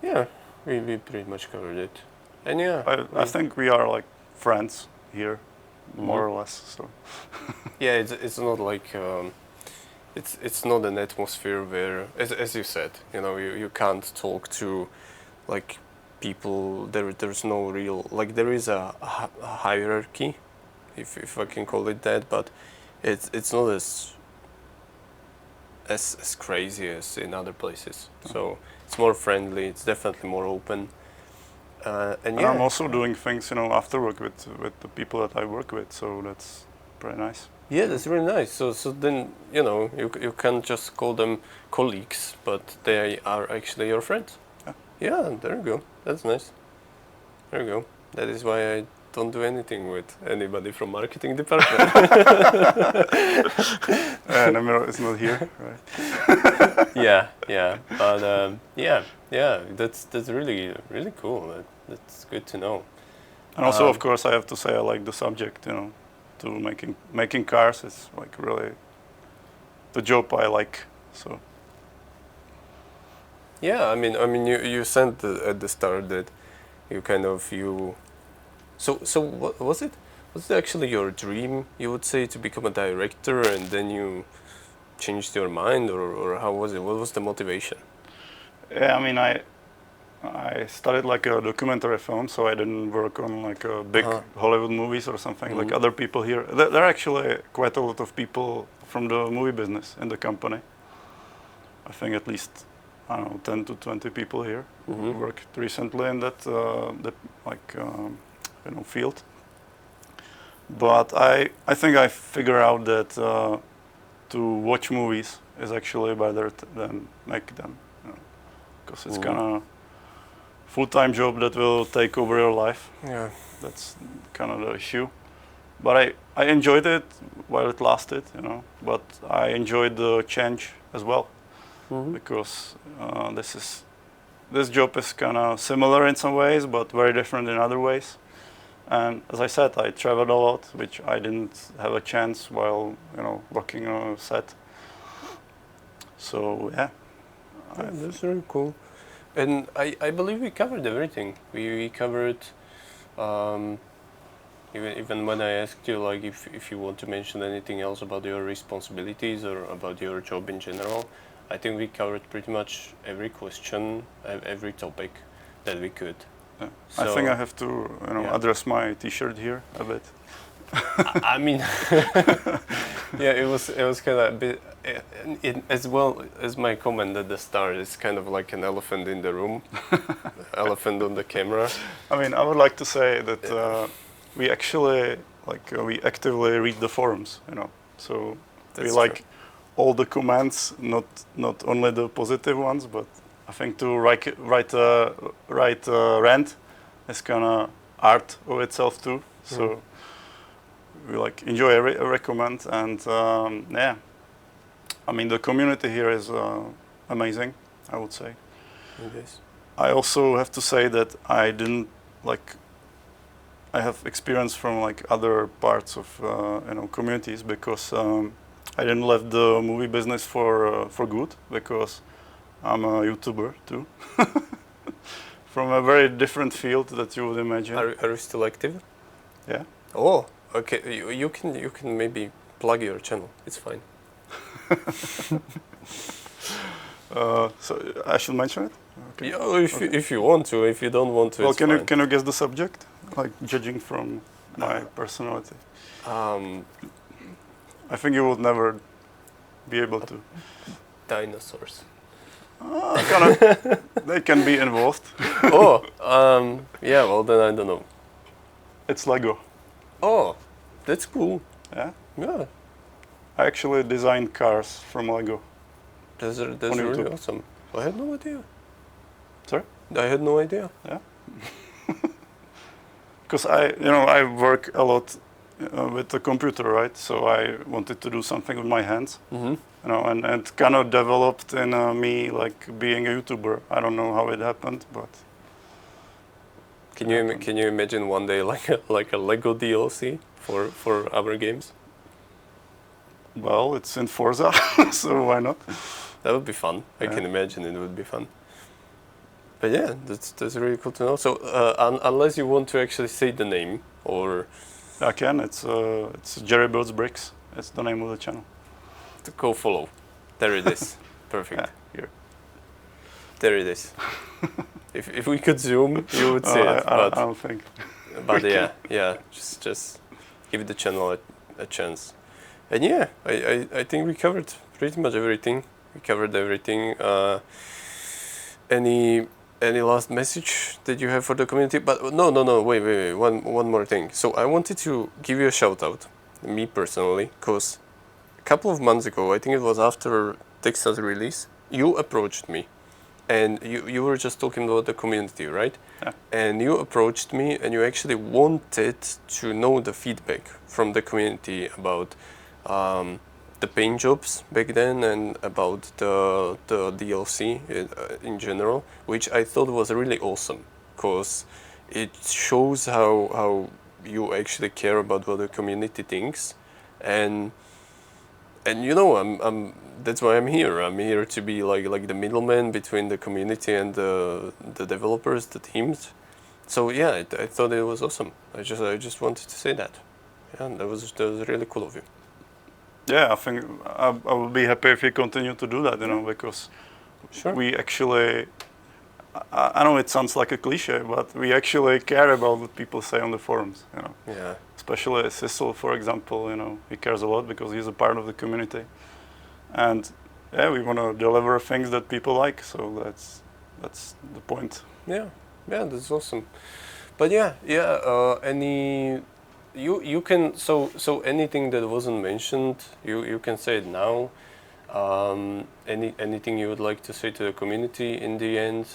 Yeah, we pretty much covered it. And yeah, I think we are like friends here, more or less. So yeah, it's not like it's not an atmosphere where, as you said, you know, you can't talk to like people. There's no real, like, there is a hierarchy, if I can call it that, but it's not as crazy as in other places. So it's more friendly. It's definitely more open. And yeah, I'm also doing things, you know, after work with the people that I work with. So that's pretty nice. yeah, that's really nice. So then, you know, you can't just call them colleagues, but they are actually your friends. Yeah, there you go. That's nice. There you go. That is why I don't do anything with anybody from marketing department. Nemiro is not here, right? yeah. But yeah. That's really cool. That's good to know. And also, of course, I have to say I like the subject, you know, to making cars is like really the job I like. So Yeah, I mean, you said at the start that So what was it? Was it actually your dream, you would say, to become a director, and then you changed your mind, or how was it? What was the motivation? yeah, I mean, I studied like a documentary film, so I didn't work on like a big Hollywood movies or something like other people here. There are actually quite a lot of people from the movie business in the company. I think at least, I don't know, 10 to 20 people here who worked recently in that field. But I think I figured out that to watch movies is actually better than make them, because it's kind of full-time job that will take over your life. Yeah. That's kind of the issue. But I enjoyed it while it lasted, you know. But I enjoyed the change as well, because this job is kind of similar in some ways, but very different in other ways. And as I said, I traveled a lot, which I didn't have a chance while, you know, working on a set. So yeah. That's very cool. And I believe we covered everything. We covered, even when I asked you, like, if you want to mention anything else about your responsibilities or about your job in general, I think we covered pretty much every question, every topic that we could. Yeah. So, I think I have to, you know, address my T-shirt here a bit. I mean, yeah, it was kind of a bit, as well as my comment at the start. It's kind of like an elephant in the room, elephant on the camera. I mean, I would like to say that we actually we actively read the forums, So That's we like all the comments, not only the positive ones, but I think to write a rant is kind of art of itself too. So we like enjoy recommend, and yeah, I mean the community here is amazing, I would say. It is. I also have to say that I didn't I have experience from like other parts of communities, because I didn't left the movie business for good, because I'm a YouTuber too, from a very different field that you would imagine. Are you still active? Yeah. Oh, okay. You can maybe plug your channel. It's fine. So I should mention it. Okay. Yeah, if you want to. If you don't want to, Well, it's fine. can you guess the subject? Like judging from my personality, I think you would never be able to. Dinosaurs. They can be involved. Oh, yeah. Well, then I don't know. It's Lego. Oh, that's cool. Yeah. Yeah, I actually designed cars from Lego. that's On really YouTube. awesome. I had no idea. Sorry? I had no idea. Yeah. Because I work a lot with the computer, right? So I wanted to do something with my hands. Mm-hmm. And it kind of developed in me like being a YouTuber. I don't know how it happened, but Can you imagine one day like a Lego DLC for our games? well, it's in Forza, so why not? That would be fun. I Yeah. can imagine it would be fun. But yeah, that's really cool to know. So unless you want to actually say the name, or I can. It's Jerry Builds Bricks. It's the name of the channel. to go follow. There it is. Perfect. Yeah, here. There it is. If we could zoom, you would see it. I But don't think. yeah, just give the channel a chance. And yeah, I think we covered pretty much everything. We covered everything. Any last message that you have for the community? But no, wait. One more thing. So I wanted to give you a shout out, me personally, because a couple of months ago, I think it was after Texas release, you approached me, and you were just talking about the community, right? Yeah. And you approached me, and you actually wanted to know the feedback from the community about the paint jobs back then, and about the DLC in general, which I thought was really awesome, because it shows how you actually care about what the community thinks, and I'm that's why I'm here. I'm here to be like the middleman between the community and the developers, the teams. So yeah, I thought it was awesome. I just wanted to say that. Yeah, that was really cool of you. Yeah, I think I would be happy if you continue to do that, because Sure. we actually, I know it sounds like a cliche, but we actually care about what people say on the forums, Yeah. Especially Sissel, for example, he cares a lot because he's a part of the community. And yeah, we want to deliver things that people like, so that's the point. Yeah, that's awesome. But yeah. You can so anything that wasn't mentioned, you can say it now. Anything you would like to say to the community in the end,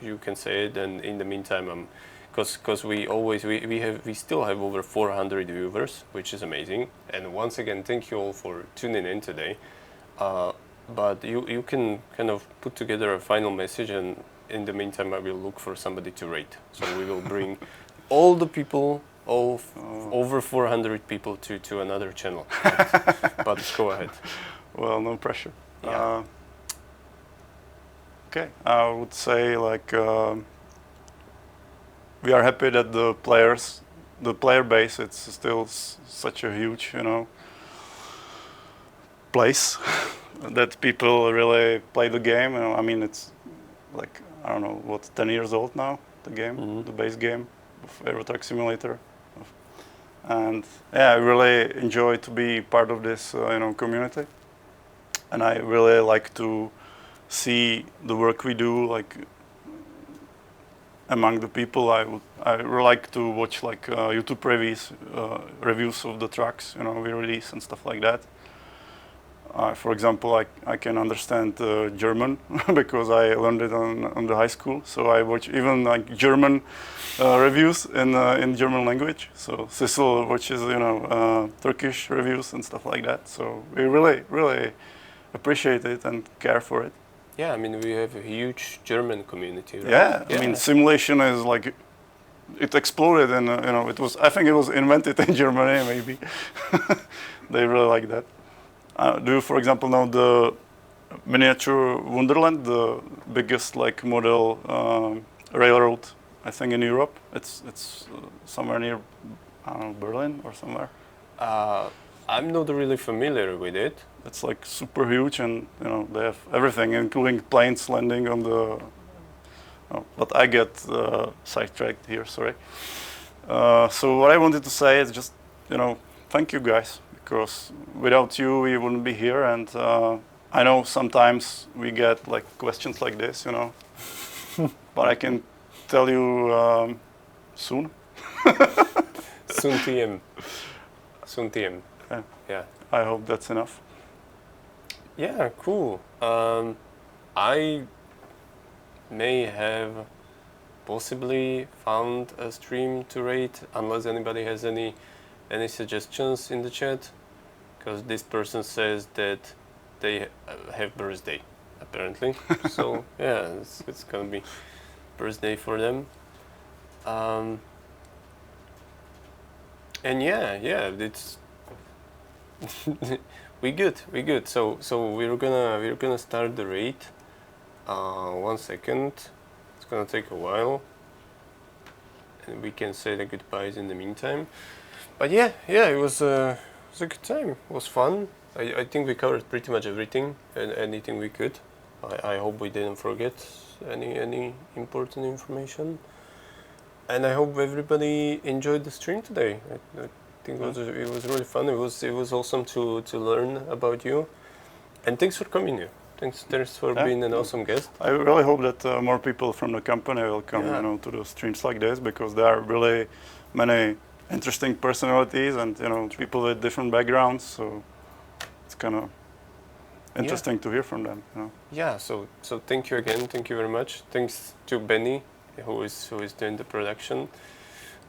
you can say it. And in the meantime, because we still have over 400 viewers, which is amazing. And once again, thank you all for tuning in today. But you can kind of put together a final message, and in the meantime, I will look for somebody to rate. So we will bring all the people, over 400 people to another channel. But go ahead. Well, no pressure. Yeah. Okay, I would say we are happy that the player base, it's still such a huge, place that people really play the game. I mean, it's like, I don't know, 10 years old now, the game, Mhm. the base game of Euro Truck Simulator. And yeah, I really enjoy to be part of this, community. And I really like to see the work we do, among the people, I really like to watch like YouTube reviews of the trucks, you know, we release and stuff like that. For example, I can understand German because I learned it on the high school. So I watch even like German reviews in German language. So Cecil watches, you know, Turkish reviews and stuff like that. So we really appreciate it and care for it. Yeah, I mean, we have a huge German community, right? Yeah, I mean, simulation is like, it exploded and, you know, I think it was invented in Germany, maybe. They really like that. Do you, for example, know the miniature Wonderland, the biggest like model railroad, I think, in Europe? It's somewhere near, I don't know, Berlin or somewhere. I'm not really familiar with it. It's like super huge, and you know they have everything, including planes landing on the. Oh, but I get sidetracked here. Sorry. So what I wanted to say is just, you know, thank you guys, because without you we wouldn't be here. And I know sometimes we get like questions like this, you know, but I can tell you soon. Soon TM. Soon TM. Yeah. Yeah. I hope that's enough. Yeah, cool. I may have possibly found a stream to rate, unless anybody has any suggestions in the chat, because this person says that they have birthday, apparently. So yeah, it's gonna be birthday for them. And yeah, it's we good. So we're gonna start the rate. 1 second. It's gonna take a while, and we can say the goodbyes in the meantime. But yeah, it was a good time. It was fun. I think we covered pretty much everything and anything we could. I hope we didn't forget any important information. And I hope everybody enjoyed the stream today. I think it was really fun. It was awesome to learn about you. And thanks for coming here. Thanks for being an awesome guest. I really hope that more people from the company will come, you know, to the streams like this, because there are really many interesting personalities and, you know, people with different backgrounds. So it's kind of interesting to hear from them. You know? Yeah. So thank you again. Thank you very much. Thanks to Benny, who is doing the production.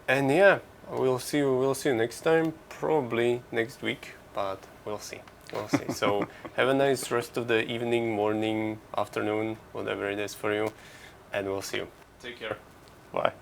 And yeah, we'll see you next time. Probably next week, but we'll see. So have a nice rest of the evening, morning, afternoon, whatever it is for you, and we'll see you. Take care. Bye.